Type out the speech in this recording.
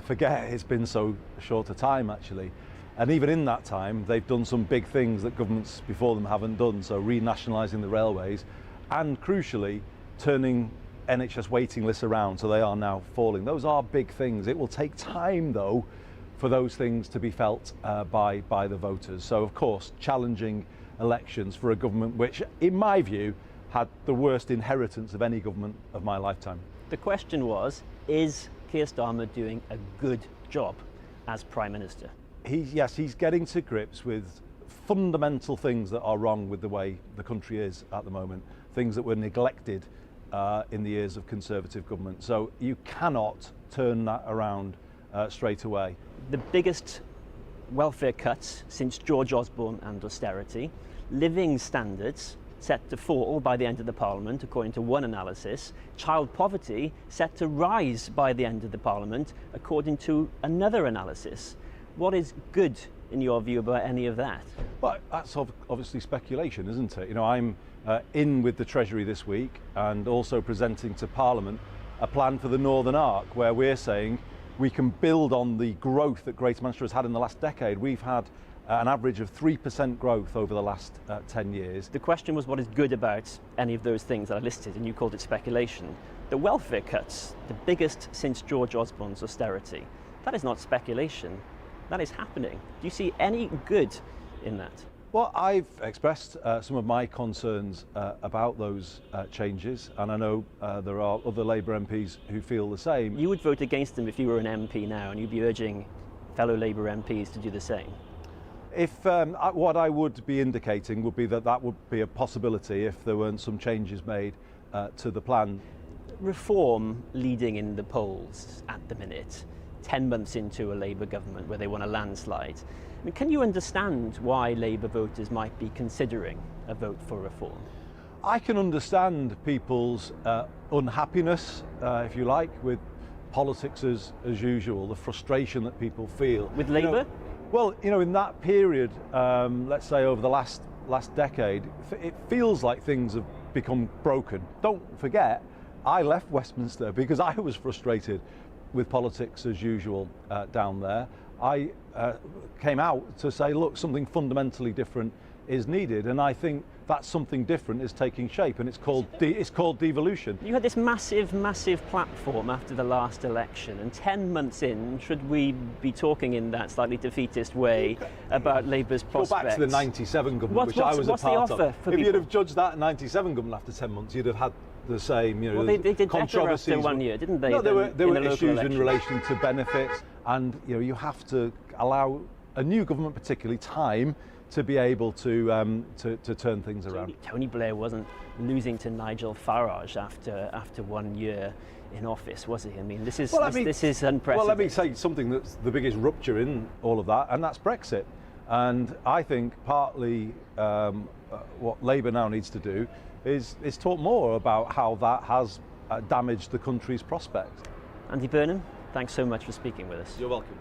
forget it's been so short a time actually. And even in that time, they've done some big things that governments before them haven't done. So renationalising the railways and crucially, turning NHS waiting lists around so they are now falling. Those are big things. It will take time though for those things to be felt by the voters. So of course, challenging elections for a government which, in my view, had the worst inheritance of any government of my lifetime. The question was, is Keir Starmer doing a good job as Prime Minister? Yes, he's getting to grips with fundamental things that are wrong with the way the country is at the moment, things that were neglected in the years of Conservative government. So you cannot turn that around straight away. The biggest welfare cuts since George Osborne and austerity, living standards set to fall by the end of the Parliament, according to one analysis, child poverty set to rise by the end of the Parliament, according to another analysis. What is good, in your view, about any of that? Well, that's obviously speculation, isn't it? You know, I'm in with the Treasury this week and also presenting to Parliament a plan for the Northern Arc, where we're saying we can build on the growth that Greater Manchester has had in the last decade. We've had an average of 3% growth over the last 10 years. The question was what is good about any of those things that I listed, and you called it speculation. The welfare cuts, the biggest since George Osborne's austerity, that is not speculation, that is happening. Do you see any good in that? Well, I've expressed some of my concerns about those changes, and I know there are other Labour MPs who feel the same. You would vote against them if you were an MP now, and you'd be urging fellow Labour MPs to do the same? If what I would be indicating would be that would be a possibility if there weren't some changes made to the plan. Reform leading in the polls at the minute, 10 months into a Labour government where they won a landslide. I mean, can you understand why Labour voters might be considering a vote for reform? I can understand people's unhappiness, if you like, with politics as usual, the frustration that people feel. With Labour? Well, you know, in that period, let's say over the last decade, it feels like things have become broken. Don't forget, I left Westminster because I was frustrated with politics as usual down there. I came out to say, look, something fundamentally different is needed, and I think that something different is taking shape, and it's called devolution. You had this massive platform after the last election, and 10 months in, should we be talking in that slightly defeatist way about Labour's prospects? Go back to the 97 government, which I was a part of. If you'd have judged that 97 government after 10 months, you'd have had the same, you know, well, they did controversies. Better after 1 year, didn't they? No, there were issues election. in relation to benefits, and you know, you have to allow a new government, particularly, time to be able to turn things around. Tony Blair wasn't losing to Nigel Farage after 1 year in office, was he? I mean, this is unprecedented. Well, let me say something that's the biggest rupture in all of that, and that's Brexit. And I think partly what Labour now needs to do is talk more about how that has damaged the country's prospects. Andy Burnham, thanks so much for speaking with us. You're welcome.